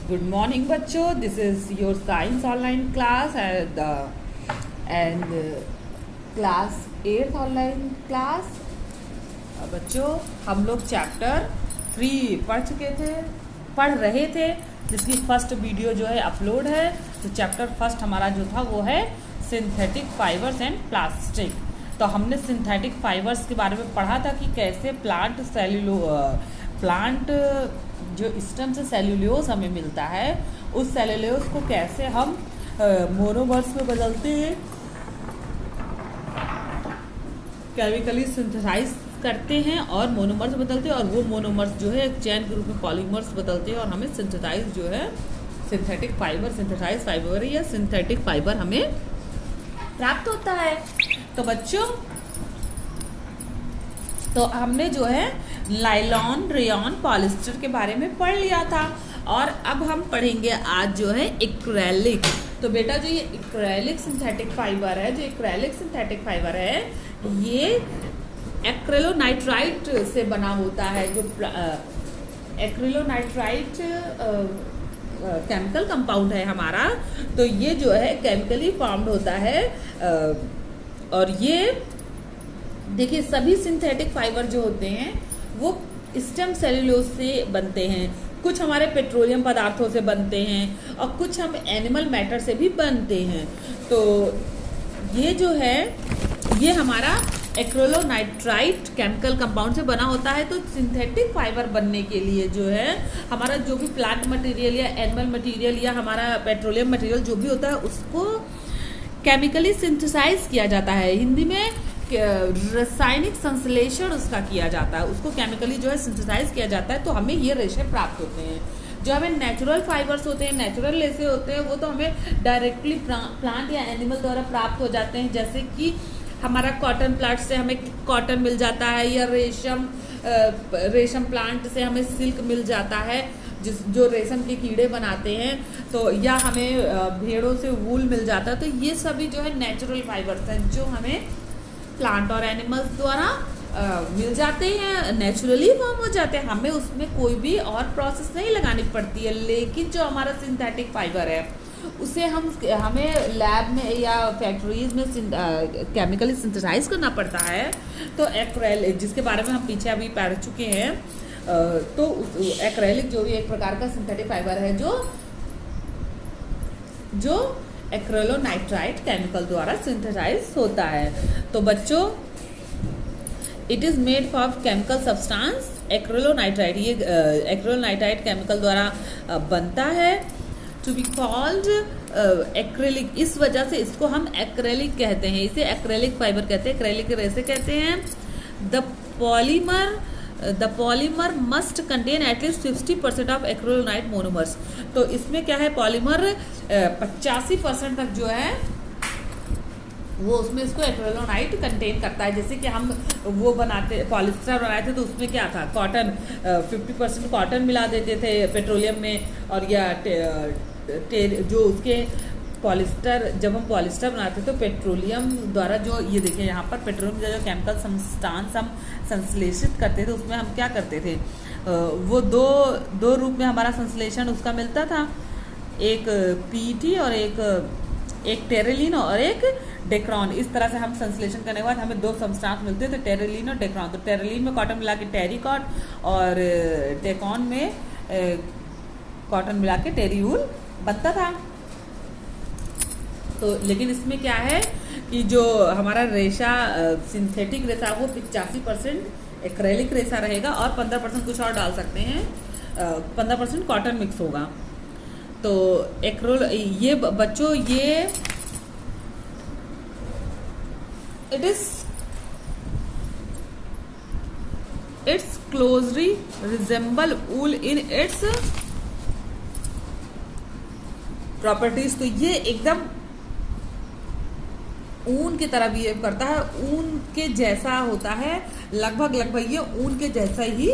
Good morning बच्चों, this is your science online class and class 8th online class। बच्चों हम लोग chapter 3 पढ़ रहे थे जिसकी फर्स्ट वीडियो जो है अपलोड है। तो चैप्टर फर्स्ट हमारा जो था वो है सिंथेटिक फाइबर्स एंड प्लास्टिक। तो हमने सिंथेटिक फाइबर्स के बारे में पढ़ा था कि कैसे प्लांट जो स्टेम से सेल्यूलोज हमें मिलता है, उस सेल्यूलोज को कैसे हम मोनोमर्स में बदलते हैं, केमिकली सिंथेसाइज करते हैं और मोनोमर्स बदलते हैं, और वो मोनोमर्स जो है एक चेन के रूप में पॉलीमर्स बदलते हैं और हमें सिंथेसाइज जो है सिंथेटिक फाइबर, सिंथेसाइज फाइबर या सिंथेटिक फाइबर हमें प्राप्त होता है। तो बच्चों तो हमने जो है नायलॉन, रेयॉन, पॉलिस्टर के बारे में पढ़ लिया था और अब हम पढ़ेंगे आज जो है एक्रेलिक। तो बेटा जो ये एक्रेलिक सिंथेटिक फाइबर है, जो एक्रेलिक सिंथेटिक फाइबर है ये एक्रिलोनाइट्राइट से बना होता है। जो एक्रिलोनाइट्राइट केमिकल कंपाउंड है हमारा, तो ये जो है केमिकली फॉर्म्ड होता है। और ये देखिए सभी सिंथेटिक फाइबर जो होते हैं वो स्टेम सेल्यूलोज से बनते हैं, कुछ हमारे पेट्रोलियम पदार्थों से बनते हैं और कुछ हम एनिमल मैटर से भी बनते हैं। तो ये जो है ये हमारा एक्रिलोनाइट्राइट केमिकल कंपाउंड से बना होता है। तो सिंथेटिक फाइबर बनने के लिए जो है हमारा जो भी प्लांट मटेरियल या एनिमल मटेरियल या हमारा पेट्रोलियम मटेरियल जो भी होता है उसको केमिकली सिंथेसाइज किया जाता है। हिंदी में रासायनिक संश्लेषण उसका किया जाता है, उसको केमिकली जो है सिंथेसाइज किया जाता है, तो हमें ये रेशे प्राप्त होते हैं। जो हमें नेचुरल फाइबर्स होते हैं, नेचुरल रेशे होते हैं, वो तो हमें डायरेक्टली प्लांट या एनिमल द्वारा प्राप्त हो जाते हैं। जैसे कि हमारा कॉटन प्लांट से हमें कॉटन मिल जाता है, या रेशम प्लांट से हमें सिल्क मिल जाता है, जो रेशम के कीड़े बनाते हैं। तो या हमें भेड़ों से वूल मिल जाता है। तो ये सभी जो है नेचुरल फाइबर्स हैं जो हमें प्लांट और एनिमल्स द्वारा मिल जाते हैं, नेचुरली फॉर्म हो जाते हैं, हमें उसमें कोई भी और प्रोसेस नहीं लगानी पड़ती है। लेकिन जो हमारा सिंथेटिक फाइबर है उसे हमें लैब में या फैक्ट्रीज में केमिकली सिंथेसाइज करना पड़ता है। तो एक्रेलिक जिसके बारे में हम पीछे अभी पढ़ चुके हैं, तो एक्रेलिक जो भी एक प्रकार का सिंथेटिक फाइबर है जो एक्रिलोनाइट्राइट केमिकल द्वारा सिंथेसाइज होता है। तो बच्चों it is made of chemical substance acrylonitrile, ये एक्रिलोनाइट्राइट केमिकल द्वारा बनता है। टू बी कॉल्ड एक्रेलिक, इस वजह से इसको हम एक्रेलिक कहते हैं, इसे एक्रेलिक फाइबर कहते हैं, एक्रेलिक रेसे कहते हैं। The polymer must contain at least 50% of acrylonitrile monomers. तो इसमें क्या है, पॉलीमर 85% तक जो है वो उसमें इसको एक्रिलोनाइट कंटेन करता है। जैसे कि हम वो पॉलिस्टर बनाए थे तो उसमें क्या था, कॉटन 50% कॉटन मिला देते थे पेट्रोलियम में, और या जो उसके पॉलिस्टर, जब हम पॉलिस्टर बनाते तो पेट्रोलियम द्वारा जो ये देखिए यहाँ पर पेट्रोलियम जो केमिकल सब्सटेंस हम संश्लेषित करते थे उसमें हम क्या करते थे, वो दो रूप में हमारा संश्लेषण उसका मिलता था, एक पीटी और एक टेरेलिन और एक डेक्रॉन। इस तरह से हम संश्लेषण करने के बाद हमें दो सब्सटेंस मिलते थे, टेरेलिन और डेक्रॉन। तो टेरेलिन में कॉटन मिला के टेरिकॉट और डेक्रॉन में कॉटन मिला के टेरियूल बनता था। तो लेकिन इसमें क्या है कि जो हमारा रेशा सिंथेटिक रेशा वो 85% एक्रेलिक रेशा रहेगा और 15% कुछ और डाल सकते हैं, 15% कॉटन मिक्स होगा। तो ये बच्चों ये it's closely resemble wool in its properties. तो ये एकदम ऊन की तरह बिहेव करता है, ऊन के जैसा होता है, लगभग ये ऊन के जैसा ही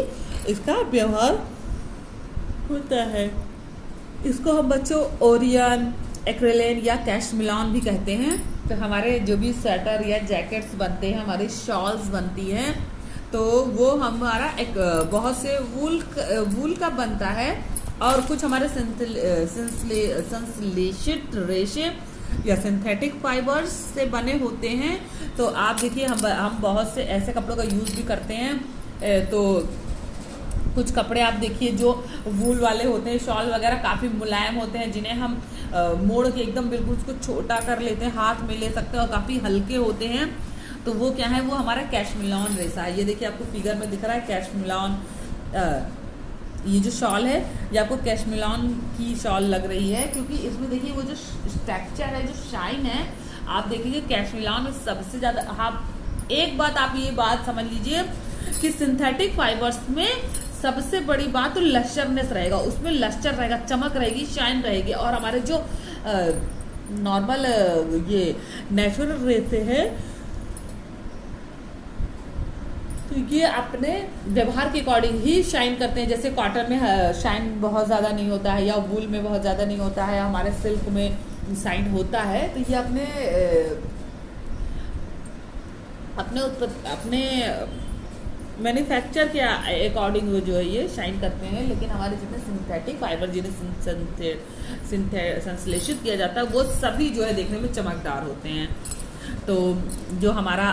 इसका व्यवहार होता है। इसको हम बच्चों ओरियन, एक्रेलेन या कैशमिलॉन भी कहते हैं। तो हमारे जो भी स्वेटर या जैकेट्स बनते हैं, हमारी शॉल्स बनती हैं, तो वो हमारा एक बहुत से वूल का बनता है और कुछ हमारे संश्लेषित रेशे या सिंथेटिक फाइबर्स से बने होते हैं। तो आप देखिए हम बहुत से ऐसे कपड़ों का यूज़ भी करते हैं। तो कुछ कपड़े आप देखिए जो वूल वाले होते हैं, शॉल वगैरह काफ़ी मुलायम होते हैं, जिन्हें हम मोड़ के एकदम बिल्कुल उसको छोटा कर लेते हैं, हाथ में ले सकते हैं और काफ़ी हल्के होते हैं। तो वो क्या है, वो हमारा कैशमिलॉन रेशा है। ये देखिए आपको फिगर में दिख रहा है कैशमिलॉन। ये जो शॉल है ये आपको कैशमिलॉन की शॉल लग रही है, क्योंकि इसमें देखिए वो जो टेक्सचर है, जो शाइन है, आप देखिए कैशमिलॉन में सबसे ज़्यादा। आप एक बात आप ये बात समझ लीजिए कि सिंथेटिक फाइबर्स में सबसे बड़ी बात तो लश्चरनेस रहेगा, उसमें लश्चर रहेगा, चमक रहेगी, शाइन रहेगी। और हमारे जो नॉर्मल ये नेचुरल रेसे है, तो ये अपने व्यवहार के अकॉर्डिंग ही शाइन करते हैं। जैसे कॉटन में शाइन बहुत ज़्यादा नहीं होता है, या वूल में बहुत ज़्यादा नहीं होता है, हमारे सिल्क में शाइन होता है। तो ये अपने मैन्युफैक्चर के अकॉर्डिंग वो जो है ये शाइन करते हैं। लेकिन हमारे जितने सिंथेटिक फाइबर जिन्हें संश्लेषित किया जाता है, वो सभी जो है देखने में चमकदार होते हैं। तो जो हमारा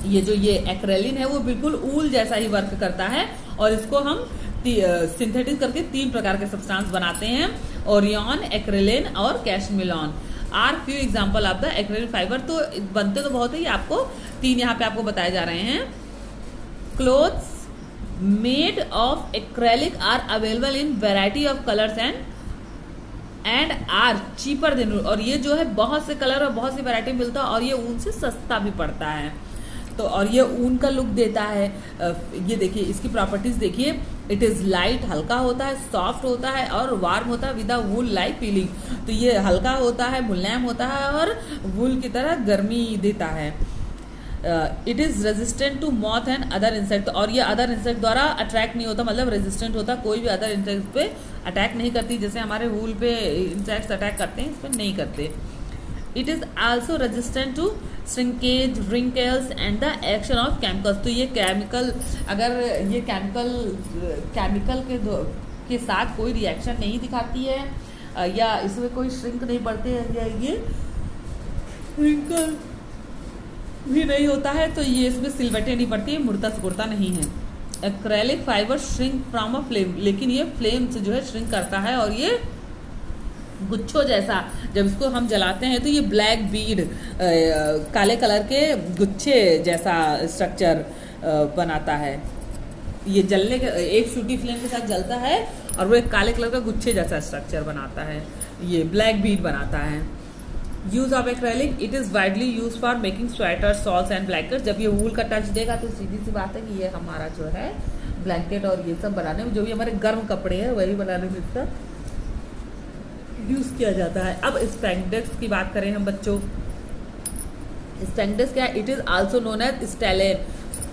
ये एक्रेलिन है, वो बिल्कुल ऊल जैसा ही वर्क करता है। और इसको हम सिंथेटिक करके 3 प्रकार के सब्सटेंस बनाते हैं, ओरियन, एक्रेलिन और Cashmilon are few example of the Acrilan fibre. तो बनते तो बहुत है, आपको 3 यहाँ पे आपको बताए जा रहे हैं। Clothes made of acrylic are available in variety of colours and are cheaper than. और ये जो है बहुत से कलर और बहुत सी वैरायटी मिलता है, और ये ऊन से सस्ता भी पड़ता है। तो और ये ऊन का लुक देता है। ये देखिए इसकी प्रॉपर्टीज देखिए, इट इज़ लाइट, हल्का होता है, सॉफ्ट होता है और वार्म होता है with a wool like feeling. तो ये हल्का होता है, मुलायम होता है और वूल की तरह गर्मी देता है। It is resistant to moth and other insect. और ये अदर इंसेक्ट द्वारा अट्रैक्ट नहीं होता, मतलब रेजिस्टेंट होता, कोई भी अदर इंसेक्ट पे अटैक नहीं करती। जैसे हमारे वूल पे इंसेक्ट्स अटैक करते हैं, इस पर नहीं करते। It is also resistant to shrinkage, wrinkles and the action of chemicals. तो ये केमिकल, अगर ये केमिकल के साथ कोई रिएक्शन नहीं दिखाती है, या इसमें कोई श्रिंक नहीं बढ़ते हैं, या ये रिंकल भी नहीं होता है, तो ये इसमें सिलवटें नहीं पड़ती है, मुड़ता सिकुड़ता नहीं है। Acrylic fibre shrink from a flame, लेकिन ये फ्लेम से जो है श्रिंक करता है। और ये गुच्छों जैसा, जब इसको हम जलाते हैं तो ये ब्लैक बीड, काले कलर के गुच्छे जैसा स्ट्रक्चर बनाता है। ये जलने के एक छोटी फ्लेम के साथ जलता है और वो एक काले कलर का गुच्छे जैसा स्ट्रक्चर बनाता है, ये ब्लैक बीड बनाता है। Use of acrylic, it is widely use for making sweater, shawls and blanket. जब ये वूल का टच देगा तो सीधी सी बात है कि ये हमारा जो है ब्लैंकेट और ये सब बनाने में, जो भी हमारे गर्म कपड़े हैं वही बनाने में इसका यूज़ किया जाता है। अब स्पेंडेक्स की बात करें हम बच्चों, स्पेंडेक्स क्या है? It is also known as elastane,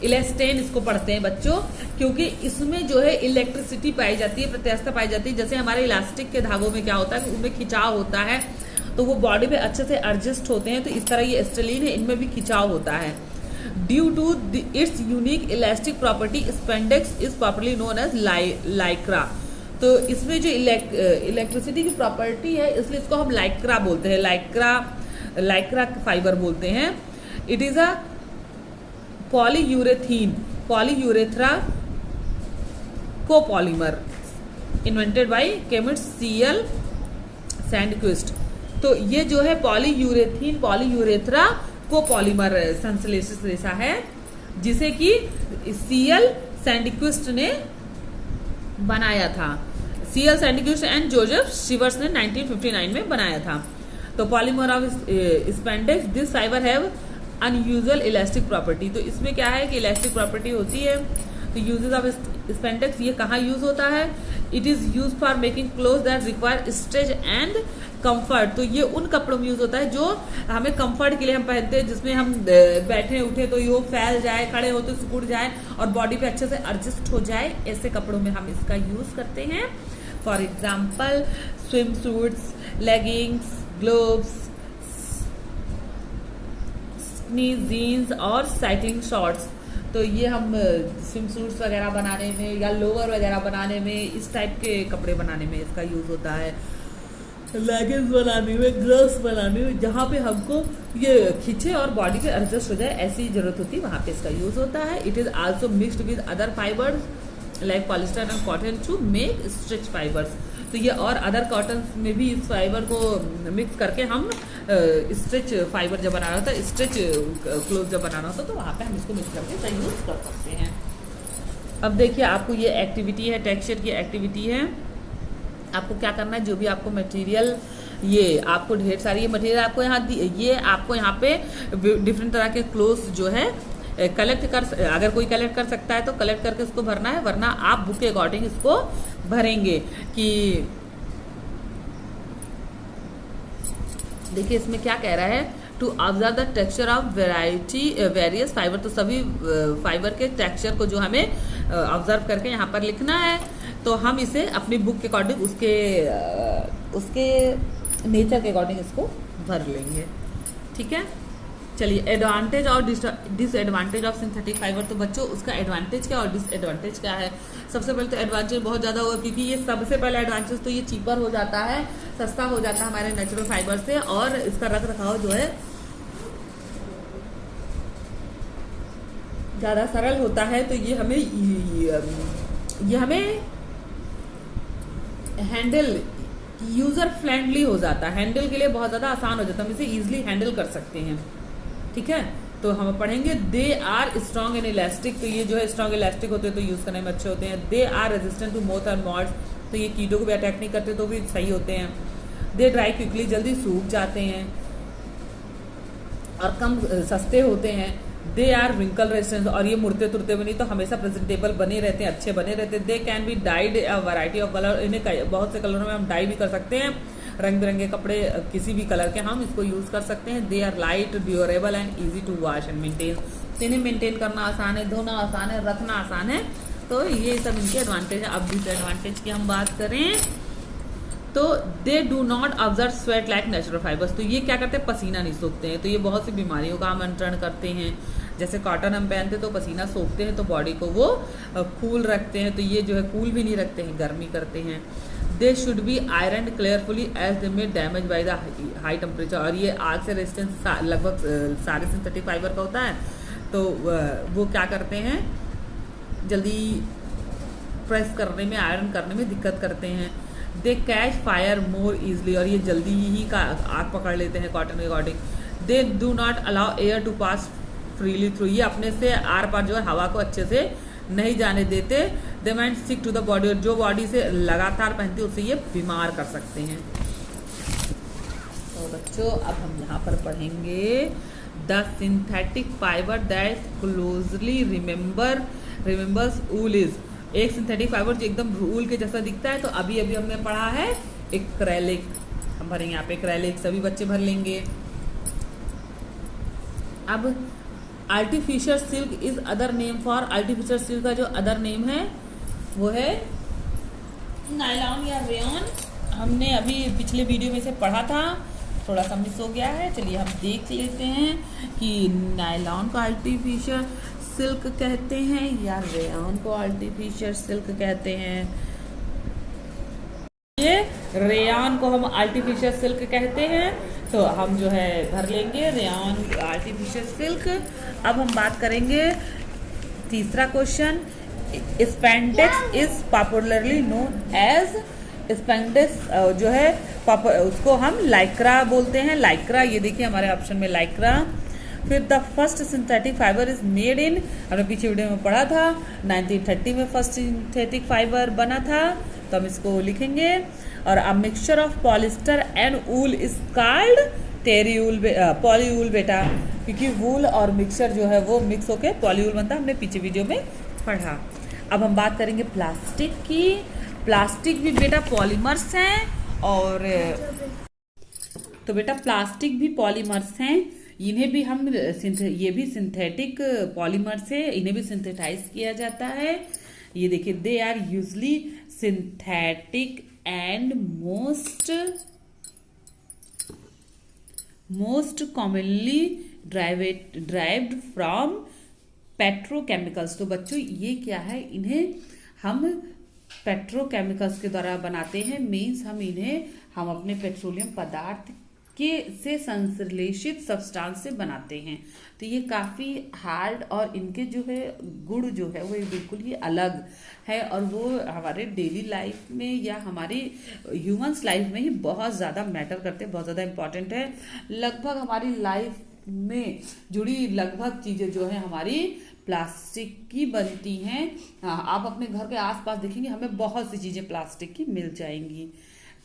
elastane इसको पढ़ते हैं बच्चों, क्योंकि इसमें जो है इलेक्ट्रिसिटी पाई जाती है, प्रत्यास्थता पाई जाती है। जैसे हमारे इलास्टिक के धागों में क्या होता है कि उनमें खिंचाव होता है, तो वो बॉडी पे अच्छे से एडजस्ट होते हैं। तो इस तरह ये स्टेलिन है, इनमें भी खिंचाव होता है। Due to its unique elastic property, spandex is properly known as Lycra. तो इसमें जो इलेक्ट्रिसिटी की प्रॉपर्टी है, इसलिए इसको हम लाइक्रा बोलते हैं, लाइक्रा फाइबर बोलते हैं। It is a polyurethane copolymer invented by chemist CL Sandquist. तो ये जो है पॉलीयूरेथ्रा कोपॉलीमर संश्लेषित रेशा है, जिसे कि CL सैंडक्विस्ट ने बनाया था। CL सैंडक्विस्ट एंड जोसेफ शिवर्स ने 1959 में बनाया था। तो polymer of spandex, this fibre have unusual elastic property. तो इसमें क्या है कि इलास्टिक प्रॉपर्टी होती है। तो यूजेस ऑफ स्पेंडेक्स, ये कहाँ यूज होता है? It is use for making cloth that require stretch and comfort. तो ये उन कपड़ों में यूज होता है जो हमें कंफर्ट के लिए हम पहनते हैं, जिसमें हम बैठे उठे तो ये फैल जाए, खड़े हो तो सिकुड़ जाए और बॉडी पे अच्छे से एडजस्ट हो जाए, ऐसे कपड़ों में हम इसका यूज करते हैं। For example swim suits, leggings, gloves, jeans और साइकिलिंग शॉर्ट्स। तो ये हम स्विम सूट्स वगैरह बनाने में या लोअर वगैरह बनाने में, इस टाइप के कपड़े बनाने में इसका यूज़ होता है। लेगिंग्स बनाने में, ग्लव्स बनाने में, जहाँ पे हमको ये खींचे और बॉडी पे एडजस्ट हो जाए ऐसी ज़रूरत होती है, वहाँ पे इसका यूज़ होता है। It is also mixed with other fibres like polyester and cotton to make stretch fibres. तो ये और अदर कॉटन में भी इस फाइबर को मिक्स करके हम स्ट्रिच फाइबर जब बनाना होता है, स्ट्रिच क्लोथ जब बनाना होता है, तो वहाँ पे हम इसको मिक्स करके यूज़ कर सकते हैं। अब देखिए, आपको ये एक्टिविटी है, टेक्सचर की एक्टिविटी है। आपको क्या करना है, जो भी आपको मटेरियल, ये आपको ढेर सारी ये मटेरियल आपको यहाँ ये आपको यहाँ पे डिफरेंट तरह के क्लोथ्स जो है कलेक्ट कर, अगर कोई कलेक्ट कर सकता है तो कलेक्ट करके उसको भरना है, वरना आप बुक के अकॉर्डिंग इसको भरेंगे। कि देखिए इसमें क्या कह रहा है, to observe the texture of various fibre. तो सभी फाइबर के टेक्सचर को जो हमें ऑब्जर्व करके यहाँ पर लिखना है। तो हम इसे अपनी बुक के अकॉर्डिंग उसके नेचर के अकॉर्डिंग इसको भर लेंगे। ठीक है, चलिए एडवांटेज और डिसएडवांटेज ऑफ सिंथेटिक फाइबर। तो बच्चों उसका एडवांटेज क्या और डिसएडवांटेज क्या है। सबसे पहले तो एडवांटेज बहुत ज़्यादा होगा, क्योंकि ये सबसे पहले एडवांटेज तो ये चीपर हो जाता है, सस्ता हो जाता है हमारे नेचुरल फाइबर से, और इसका रख रखाव जो है ज़्यादा सरल होता है। तो ये हमें हैंडल यूज़र फ्रेंडली हो जाता है, हैंडल के लिए बहुत ज़्यादा आसान हो जाता है, हम इसे ईजिली हैंडल कर सकते हैं। ठीक है, तो हम पढ़ेंगे they are strong and elastic. तो ये जो है स्ट्रॉन्ग इलास्टिक होते हैं तो यूज़ करने में अच्छे होते हैं। They are resistant to moth and moulds. तो ये कीटों को भी अटैक नहीं करते तो भी सही होते हैं। दे ड्राई क्विकली, जल्दी सूख जाते हैं और कम सस्ते होते हैं। दे आर रिंकल रेजिस्टेंट, और ये मुड़ते तुरते भी नहीं, तो हमेशा प्रेजेंटेबल बने रहते हैं, अच्छे बने रहते हैं। They can be died a variety of colour. इन्हें बहुत से कलरों में हम डाई भी कर सकते हैं, रंग बिरंगे कपड़े किसी भी कलर के हम इसको यूज़ कर सकते हैं। They are light, durable and easy to wash and maintain. तो इन्हें मेंटेन करना आसान है, धोना आसान है, रखना आसान है। तो ये सब इनके एडवांटेज है। अब डिसएडवांटेज की हम बात करें तो दे do not observe sweat like natural fibres. तो ये क्या करते हैं, पसीना नहीं सोखते हैं। तो ये बहुत सी बीमारियों का आमंत्रण करते हैं। जैसे कॉटन हम पहनते तो पसीना सोखते हैं तो बॉडी को वो कूल रखते हैं, तो ये जो है कूल भी नहीं रखते हैं, गर्मी करते हैं। They should be iron carefully as they may damage by the high temperature. और ये आग से रेजिस्टेंस लगभग सारे सिंथेटिक फाइबर का होता है, तो वो क्या करते हैं, जल्दी प्रेस करने में, आयरन करने में दिक्कत करते हैं। दे कैच फायर मोर ईजिली, और ये जल्दी ही आग पकड़ लेते हैं कॉटन के according. They do not allow air to pass freely through. ये अपने से आर पार जो है हवा को अच्छे से नहीं जाने देते। They mind sick to the body, और जो बॉडी से लगातार पहनती है उससे ये बीमार कर सकते हैं। तो बच्चों अब हम यहाँ पर पढ़ेंगे the synthetic fibre that closely remembers wool is. एक सिंथेटिक फाइबर जो एकदम वूल के जैसा दिखता है, तो अभी हमने पढ़ा है एक्रेलिक। हम भरेंगे यहाँ पे एक्रेलिक, सभी बच्चे भर लेंगे। अब artificial silk is other name for, artificial silk का जो अदर नेम है वो है नायलॉन या रेयन। हमने अभी पिछले वीडियो में से पढ़ा था, थोड़ा सा मिस हो गया है। चलिए हम देख लेते हैं कि नायलॉन को आर्टिफिशियल सिल्क कहते हैं या रेयन को आर्टिफिशियल सिल्क कहते हैं। ये रेयन को हम आर्टिफिशियल सिल्क कहते हैं, तो हम जो है भर लेंगे रेयन आर्टिफिशियल सिल्क। अब हम बात करेंगे तीसरा question. Spandex is popularly known as, spandex जो है उसको हम लाइक्रा बोलते हैं। लाइक्रा, ये देखिए हमारे ऑप्शन में लाइक्रा। फिर the first synthetic fibre is made in, हमने पीछे वीडियो में पढ़ा था 1930 में फर्स्ट सिंथेटिक फाइबर बना था, तो हम इसको लिखेंगे। और a mixture of polyester and wool is called polywool बेटा, क्योंकि वूल और मिक्सचर जो है वो मिक्स होके पॉलीवूल बनता है, हमने पीछे वीडियो में पढ़ा। अब हम बात करेंगे प्लास्टिक की। प्लास्टिक भी बेटा पॉलीमर्स हैं, और तो बेटा प्लास्टिक भी पॉलीमर्स हैं। इन्हें भी हम ये भी सिंथेटिक पॉलीमर्स है, इन्हें भी सिंथेटाइज किया जाता है। ये देखिए they are usually synthetic and most commonly derived from petrochemicals. तो बच्चों ये क्या है, इन्हें हम पेट्रोकेमिकल्स के द्वारा बनाते हैं। मीन्स हम अपने पेट्रोलियम पदार्थ के से संश्लेषित सब्सटेंस से बनाते हैं। तो ये काफ़ी हार्ड और इनके जो है गुण जो है वो बिल्कुल ही अलग है, और वो हमारे डेली लाइफ में या हमारी ह्यूमंस लाइफ में ही बहुत ज़्यादा मैटर करते हैं, बहुत ज़्यादा इम्पॉर्टेंट है। लगभग हमारी लाइफ में जुड़ी लगभग चीज़ें जो है हमारी प्लास्टिक की बनती हैं। आप अपने घर के आसपास देखेंगे हमें बहुत सी चीज़ें प्लास्टिक की मिल जाएंगी।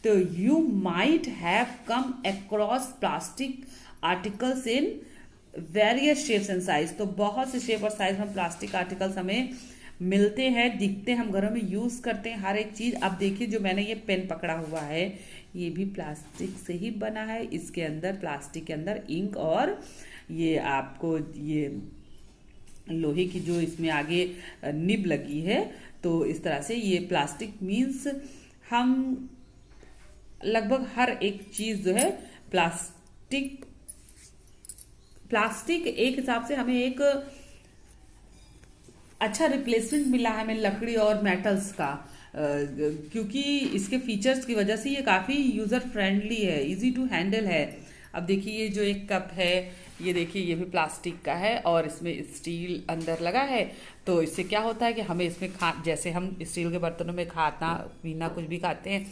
तो you might have come across plastic articles in various shapes and size. तो बहुत से शेप और साइज में प्लास्टिक आर्टिकल्स हमें मिलते हैं, दिखते हैं, हम घरों में यूज़ करते हैं हर एक चीज़। अब देखिए जो मैंने ये पेन पकड़ा हुआ है ये भी प्लास्टिक से ही बना है। इसके अंदर प्लास्टिक के अंदर इंक और ये आपको ये लोहे की जो इसमें आगे निब लगी है, तो इस तरह से ये प्लास्टिक मीन्स हम लगभग हर एक चीज जो है प्लास्टिक एक हिसाब से हमें एक अच्छा रिप्लेसमेंट मिला है हमें लकड़ी और मेटल्स का, क्योंकि इसके फीचर्स की वजह से ये काफ़ी यूज़र फ्रेंडली है, इजी टू हैंडल है। अब देखिए ये जो एक कप है ये देखिए ये भी प्लास्टिक का है और इसमें स्टील अंदर लगा है। तो इससे क्या होता है कि हमें इसमें जैसे हम स्टील के बर्तनों में खाना पीना कुछ भी खाते हैं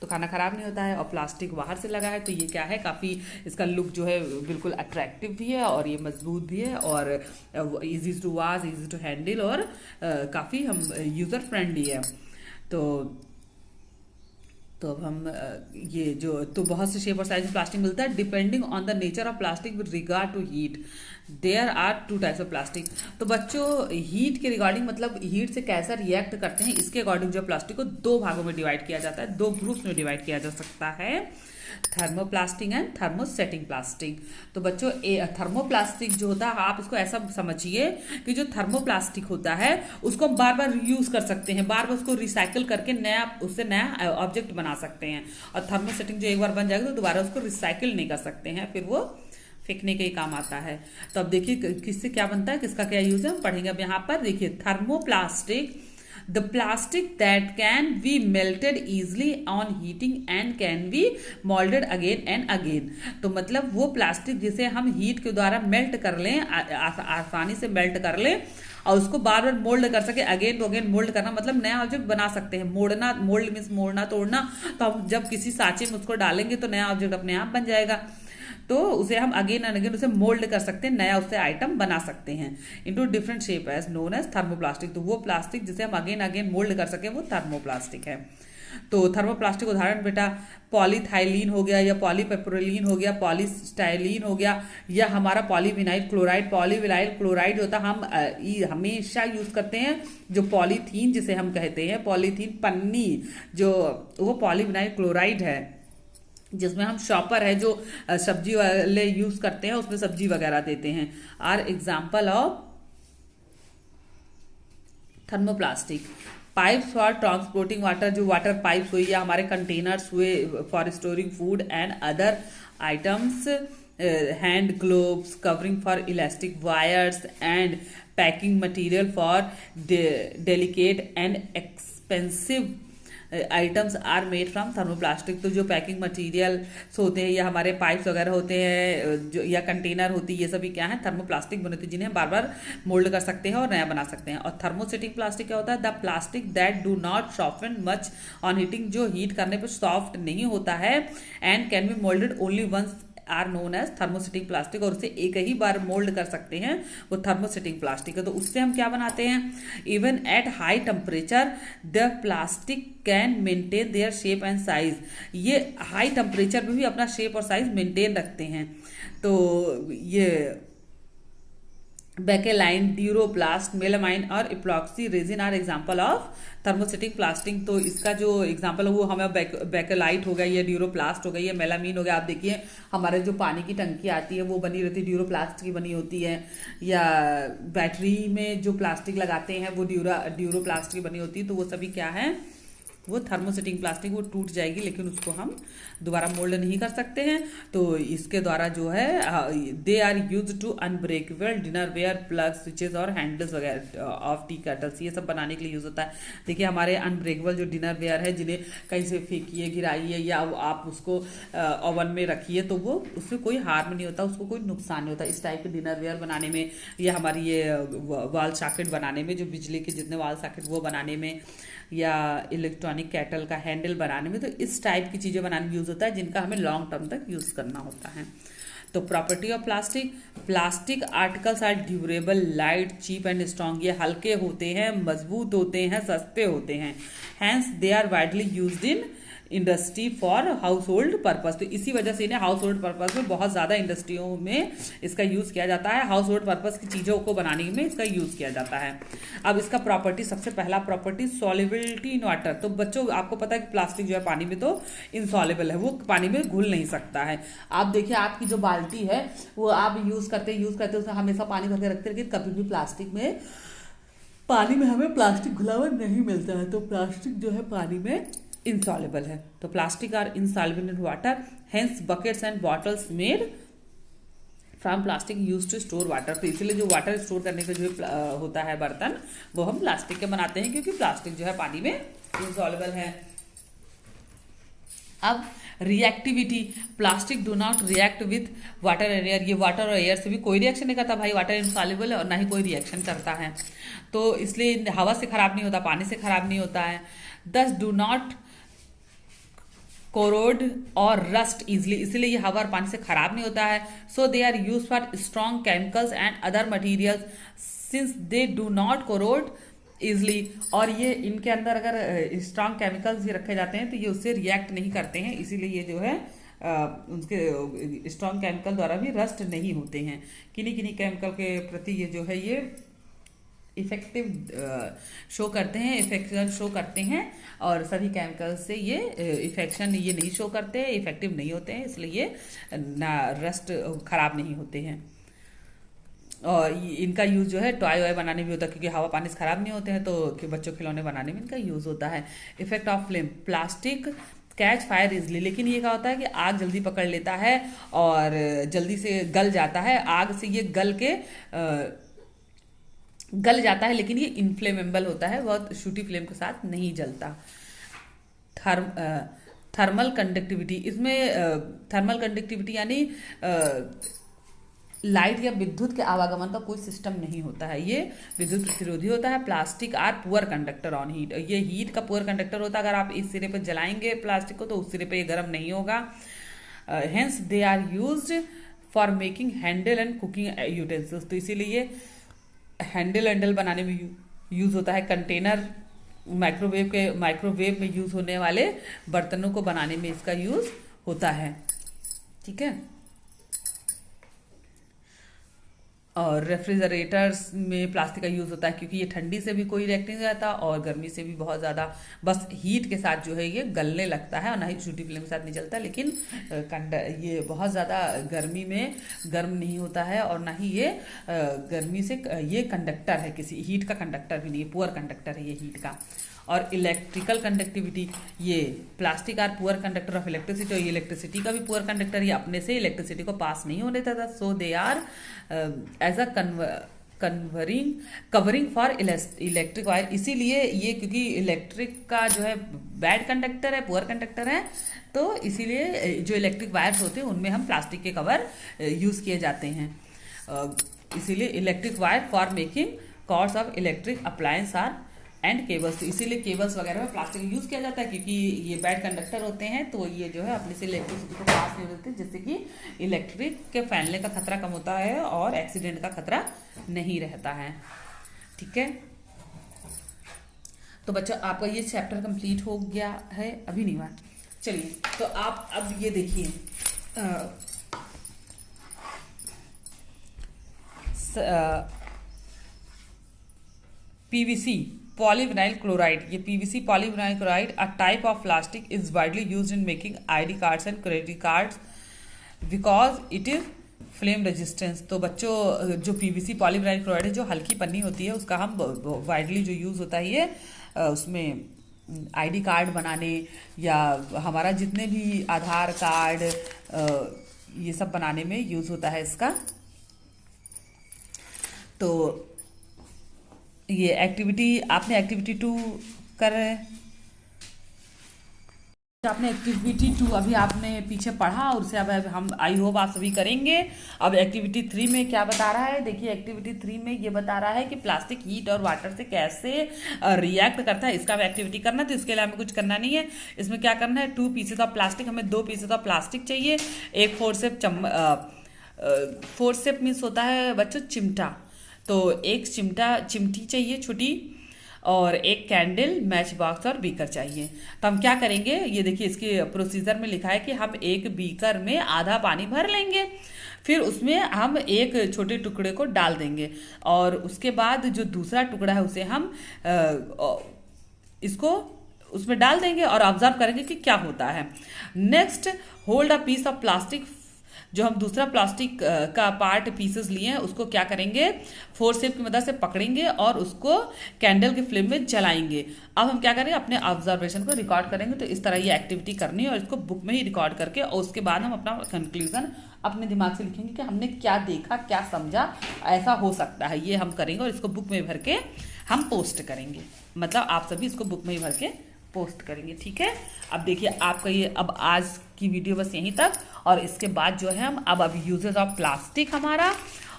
तो खाना ख़राब नहीं होता है, और प्लास्टिक बाहर से लगा है तो ये क्या है काफ़ी इसका लुक जो है बिल्कुल अट्रैक्टिव भी है और ये मजबूत भी है और easy to wash, easy to handle और काफ़ी हम यूज़र फ्रेंडली है। तो अब हम ये जो तो बहुत से शेप और साइज में प्लास्टिक मिलता है depending on the nature of plastic with regard to heat. There are 2 types of plastic. तो बच्चों हीट के रिगार्डिंग मतलब हीट से कैसा रिएक्ट करते हैं इसके अकॉर्डिंग जो प्लास्टिक को 2 भागों में डिवाइड किया जाता है, 2 ग्रुप्स में डिवाइड किया जा सकता है, थर्मोप्लास्टिक एंड थर्मोसेटिंग प्लास्टिक। तो बच्चों थर्मोप्लास्टिक जो होता है आप इसको ऐसा समझिए कि जो थर्मोप्लास्टिक होता है उसको हम बार बार यूज कर सकते हैं, बार बार उसको रिसाइकिल करके उससे नया ऑब्जेक्ट बना सकते हैं। और थर्मोसेटिंग जो एक बार बन जाएगा तो दोबारा उसको रिसाइकिल नहीं कर सकते हैं, फिर वो फेंकने के ही काम आता है। तो अब देखिए किससे क्या बनता है, किसका क्या यूज है, हम पढ़ेंगे। अब यहाँ पर देखिए thermoplastic the plastic that can be melted easily on heating and can be molded again and again। तो मतलब वो प्लास्टिक जिसे हम हीट के द्वारा मेल्ट कर लें, आसानी से मेल्ट कर लें और उसको बार बार मोल्ड कर सके, अगेन टू अगेन मोल्ड करना मतलब नया ऑब्जेक्ट बना सकते हैं। मोड़ना, मोल्ड मीन्स मोड़ना तोड़ना, तो हम जब किसी सांचे में उसको डालेंगे तो नया ऑब्जेक्ट अपने आप बन जाएगा। तो उसे हम अगेन एंड अगेन उसे मोल्ड कर सकते हैं, नया उससे आइटम बना सकते हैं into different shape as known as thermoplastic. तो वो प्लास्टिक जिसे हम अगेन अगेन मोल्ड कर सके वो थर्मोप्लास्टिक है। तो थर्मोप्लास्टिक उदाहरण बेटा पॉलीथाइलीन हो गया या पॉलीपेप्रोलीन हो गया, पॉलीस्टाइलीन हो गया, या हमारा पॉलीविनाइल क्लोराइड, पॉलीविनाइल क्लोराइड होता हम हमेशा यूज करते हैं। जो पॉलीथीन जिसे हम कहते हैं, पॉलीथीन पन्नी जो वो पॉलीविनाइल क्लोराइड है, जिसमें हम शॉपर है जो सब्जी वाले यूज करते हैं उसमें सब्जी वगैरह देते हैं, are example of thermoplastic. Pipes for transporting water, जो वाटर पाइप्स हुई या हमारे कंटेनर्स हुए for storing food and other items, hand gloves covering for elastic wires and packing material for delicate and expensive items are made from thermoplastic. तो जो packing materials होते हैं या हमारे पाइप्स वगैरह होते हैं जो या कंटेनर होती है, ये सभी क्या है थर्मोप्लास्टिक बने होते हैं, जिन्हें बार बार मोल्ड कर सकते हैं और नया बना सकते हैं। और थर्मोसेटिंग प्लास्टिक क्या होता है, the plastic that do not soften much on heating, जो हीट करने पर सॉफ्ट नहीं होता है, and can be moulded only once are known as thermosetting plastic, और उसे एक ही बार मोल्ड कर सकते हैं, वो थर्मोसेटिंग प्लास्टिक है। तो उससे हम क्या बनाते हैं, even at high temperature the plastic can maintain their shape and size. ये हाई टेम्परेचर में भी अपना शेप और साइज मेंटेन रखते हैं। तो ये बेकेलाइन, ड्यूरोप्लास्ट, मेलामाइन और epoxy resin are example of thermosetting plastic. तो इसका जो एग्जाम्पल है वो हमें बेकेलाइट हो गया, ये ड्यूरोप्लास्ट हो गई, ये मेलामीन हो गया। आप देखिए हमारे जो पानी की टंकी आती है वो बनी रहती है ड्यूरोप्लास्ट की बनी होती है, या बैटरी में जो प्लास्टिक लगाते हैं वो ड्यूरोप्लास्ट की बनी होती है। तो वो सभी क्या है वो थर्मोसेटिंग प्लास्टिक वो टूट जाएगी, लेकिन उसको हम दोबारा मोल्ड नहीं कर सकते हैं। तो इसके द्वारा जो है they are use to unbreakable dinner ware, plug, switches और हैंडल्स वगैरह ऑफ टी केटल्स, ये सब बनाने के लिए यूज होता है। देखिए हमारे अनब्रेकेबल जो डिनर वेयर है, जिन्हें कहीं से फेंकिए, गिराइए या आप उसको ओवन में रखिए तो वो उससे कोई हार्म नहीं होता, उसको कोई नुकसान नहीं होता। इस टाइप के डिनर वेयर बनाने में या हमारी ये वॉल सॉकेट बनाने में, जो बिजली के जितने वॉल सॉकेट वो बनाने में, या इलेक्ट्रॉनिक केटल का हैंडल बनाने में, तो इस टाइप की चीज़ें बनाने में यूज़ होता है, जिनका हमें लॉन्ग टर्म तक यूज़ करना होता है। तो property of plastic, plastic articles are durable, light, cheap and strong, ये हल्के होते हैं, मजबूत होते हैं, सस्ते होते हैं। Hence they are widely used in industry for household purpose. तो इसी वजह से इन्हें हाउस होल्ड पर्पज में बहुत ज़्यादा इंडस्ट्रियों में इसका यूज़ किया जाता है। हाउस होल्ड पर्पज की चीज़ों को बनाने में इसका यूज़ किया जाता है। अब इसका प्रॉपर्टी, सबसे पहला प्रॉपर्टी सॉल्युबिलिटी इन वाटर। तो बच्चों आपको पता है कि प्लास्टिक जो है पानी में तो इनसॉल्युबल है, वो पानी में घुल नहीं सकता है। आप देखिए आपकी जो बाल्टी है वो आप यूज़ करते उसमें हमेशा पानी भर के रखते, लेकिन कभी भी प्लास्टिक में पानी में हमें प्लास्टिक घुला हुआ नहीं मिलता है। तो प्लास्टिक जो है पानी में insoluble है। तो plastic are insoluble in water, hence buckets and bottles made from plastic use to store water. तो इसलिए जो वाटर स्टोर करने का जो होता है बर्तन, वो हम प्लास्टिक के बनाते हैं, क्योंकि प्लास्टिक जो है पानी में insoluble है। अब reactivity, plastic do not react with water and air. ये वाटर और एयर से भी कोई रिएक्शन नहीं करता भाई, वाटर इनसॉल्युबल है और ना ही कोई रिएक्शन करता है, तो इसलिए हवा से खराब नहीं होता, पानी से खराब नहीं होता है। दस डू नॉट कोरोड और रस्ट इजली, इसलिए ये हवा और पानी से खराब नहीं होता है। So they are use for strong chemicals and other materials since they do not corrode easily. और ये इनके अंदर अगर स्ट्रॉन्ग केमिकल्स ये रखे जाते हैं तो ये उससे रिएक्ट नहीं करते हैं, इसीलिए ये जो है उनके स्ट्रॉन्ग केमिकल द्वारा भी रस्ट नहीं होते हैं। किन्हीं किन्हीं केमिकल के प्रति ये जो है ये इफेक्टिव शो करते हैं, इफेक्शन शो करते हैं, और सभी केमिकल से ये इफेक्शन ये नहीं शो करते, इफेक्टिव नहीं होते हैं, इसलिए ये ना रस्ट खराब नहीं होते हैं। और इनका यूज़ जो है टॉय वॉय बनाने में होता है, क्योंकि हवा पानी से खराब नहीं होते हैं, तो बच्चों खिलौने बनाने में इनका यूज़ होता है। Effect of flame, plastic catch fire easily, लेकिन ये क्या होता है कि आग जल्दी पकड़ लेता है और जल्दी से गल जाता है। आग से ये गल जाता है, लेकिन ये इनफ्लेमेबल होता है, बहुत शूटी फ्लेम के साथ नहीं जलता। थर्मल कंडक्टिविटी, इसमें थर्मल कंडक्टिविटी यानी लाइट या विद्युत के आवागमन का कोई सिस्टम नहीं होता है, ये विद्युत प्रतिरोधी होता है। Plastic are poor conductor on heat, ये हीट का पुअर कंडक्टर होता है। अगर आप इस सिरे पर जलाएंगे प्लास्टिक को तो उस सिरे पे ये गर्म नहीं होगा। Hence they are used for making handle and cooking utensils, तो इसीलिए ये हैंडल बनाने में यूज होता है। कंटेनर, माइक्रोवेव में यूज होने वाले बर्तनों को बनाने में इसका यूज होता है, ठीक है। और रेफ्रिजरेटर्स में प्लास्टिक का यूज़ होता है, क्योंकि ये ठंडी से भी कोई रिएक्ट नहीं रहता और गर्मी से भी बहुत ज़्यादा बस हीट के साथ जो है ये गलने लगता है, और ना ही छोटी फ्लेम के साथ नहीं जलता। लेकिन ये बहुत ज़्यादा गर्मी में गर्म नहीं होता है, और ना ही ये गर्मी से ये कंडक्टर है, किसी हीट का कंडक्टर भी नहीं है, पुअर कंडक्टर है ये हीट का। और इलेक्ट्रिकल कंडक्टिविटी, ये plastic are poor conductor of electricity, और ये इलेक्ट्रिसिटी का भी पुअर कंडक्टर, ये अपने से इलेक्ट्रिसिटी को पास नहीं होने देता। So they are as a covering for electric wire, इसीलिए ये क्योंकि इलेक्ट्रिक का जो है बैड कंडक्टर है, पुअर कंडक्टर है, तो इसीलिए जो इलेक्ट्रिक वायर्स होते हैं उनमें हम प्लास्टिक के कवर यूज़ किए जाते हैं। इसीलिए electric wire for making cords of electric appliance are and cables, तो इसीलिए केबल्स वगैरह में प्लास्टिक यूज़ किया जाता है, क्योंकि ये बैड कंडक्टर होते हैं, तो ये जो है अपने से इलेक्ट्रिसिटी को पास नहीं होते, जिससे कि इलेक्ट्रिक के फैलने का खतरा कम होता है और एक्सीडेंट का खतरा नहीं रहता है, ठीक है। तो बच्चों आपका ये चैप्टर कंप्लीट हो गया है, अभी नहीं हुआ। चलिए तो आप अब ये देखिए पीवीसी पॉलीविनाइल क्लोराइड, ये PVC polyvinyl chloride a type of plastic is widely used in making ID cards and credit cards because it is flame resistance. तो बच्चों जो पीवीसी पॉलीविनाइल क्लोराइड है, जो हल्की पन्नी होती है, उसका हम वाइडली जो यूज़ होता है ये उसमें आईडी कार्ड बनाने या हमारा जितने भी आधार कार्ड ये सब बनाने में यूज होता है इसका। तो ये एक्टिविटी आपने एक्टिविटी 2 कर रहे हैं, आपने एक्टिविटी 2 अभी आपने पीछे पढ़ा और उसे अब हम आई होप आप सभी करेंगे। अब एक्टिविटी 3 में क्या बता रहा है, देखिए एक्टिविटी 3 में ये बता रहा है कि प्लास्टिक हीट और वाटर से कैसे रिएक्ट करता है, इसका एक्टिविटी करना। तो इसके लिए हमें कुछ करना नहीं है। इसमें क्या करना है, 2 पीसेस ऑफ प्लास्टिक, हमें 2 पीसेस ऑफ प्लास्टिक चाहिए। एक फोर्सेप मीन्स होता है बच्चों चिमटा, तो एक चिमटी चाहिए छोटी, और एक कैंडल, मैच बॉक्स और बीकर चाहिए। तो हम क्या करेंगे, ये देखिए इसके प्रोसीजर में लिखा है कि हम एक बीकर में आधा पानी भर लेंगे, फिर उसमें हम एक छोटे टुकड़े को डाल देंगे और उसके बाद जो दूसरा टुकड़ा है उसे हम इसको उसमें डाल देंगे और ऑब्जर्व करेंगे कि क्या होता है। Next, hold a piece of plastic, जो हम दूसरा प्लास्टिक का पार्ट पीसेस लिए हैं उसको क्या करेंगे, फोर्सेप की मदद से पकड़ेंगे और उसको कैंडल के फ्लेम में जलाएंगे। अब हम क्या करेंगे, अपने ऑब्जर्वेशन को रिकॉर्ड करेंगे। तो इस तरह ये एक्टिविटी करनी है और इसको बुक में ही रिकॉर्ड करके, और उसके बाद हम अपना कंक्लूजन अपने दिमाग से लिखेंगे कि हमने क्या देखा, क्या समझा, ऐसा हो सकता है, ये हम करेंगे और इसको बुक में भर के हम पोस्ट करेंगे। मतलब आप सभी इसको बुक में ही भर के पोस्ट करेंगे, ठीक है। अब देखिए आपका ये अब आज की वीडियो बस यहीं तक, और इसके बाद जो है हम अब यूजेस ऑफ प्लास्टिक हमारा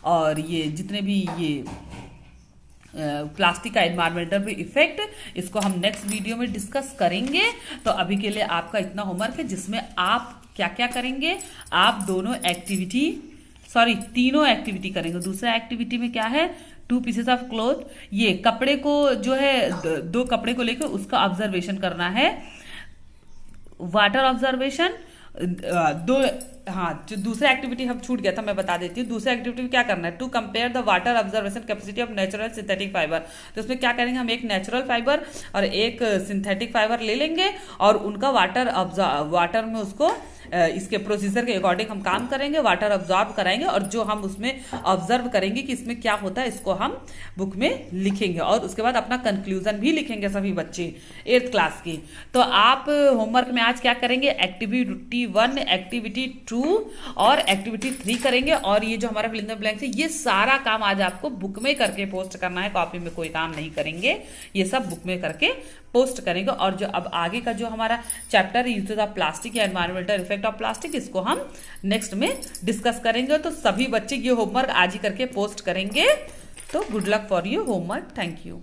और ये जितने भी ये प्लास्टिक का एनवायरमेंटल पे इफेक्ट, इसको हम नेक्स्ट वीडियो में डिस्कस करेंगे। तो अभी के लिए आपका इतना होमवर्क है जिसमें आप क्या क्या करेंगे, आप तीनों एक्टिविटी करेंगे। दूसरा एक्टिविटी में क्या है, 2 पीसेस ऑफ क्लॉथ, ये कपड़े को जो है 2 कपड़े को लेकर उसका ऑब्जर्वेशन करना है, वाटर ऑब्जर्वेशन। जो दूसरा एक्टिविटी हम छूट गया था मैं बता देती हूँ। दूसरा एक्टिविटी में क्या करना है, to compare the water observation capacity of natural synthetic fibre. तो इसमें क्या करेंगे, हम एक नेचुरल फाइबर और एक सिंथेटिक फाइबर ले लेंगे और उनका वाटर में उसको इसके प्रोसीजर के अकॉर्डिंग हम काम करेंगे, वाटर ऑब्जॉर्व कराएंगे और जो हम उसमें ऑब्जर्व करेंगे कि इसमें क्या होता है इसको हम बुक में लिखेंगे और उसके बाद अपना कंक्लूजन भी लिखेंगे सभी बच्चे 8th क्लास की। तो आप होमवर्क में आज क्या करेंगे, एक्टिविटी 1, एक्टिविटी 2 और एक्टिविटी 3 करेंगे। और ये जो हमारा फिल इन द ब्लैंक्स है ये सारा काम आज आपको बुक में करके पोस्ट करना है, कॉपी में कोई काम नहीं करेंगे, ये सब बुक में करके पोस्ट करेंगे। और जो अब आगे का जो हमारा चैप्टर है यूजेस ऑफ प्लास्टिक या एनवायरमेंटल इफेक्ट ऑफ प्लास्टिक, इसको हम नेक्स्ट में डिस्कस करेंगे। तो सभी बच्चे ये होमवर्क आज ही करके पोस्ट करेंगे। तो good luck for your homework, thank you.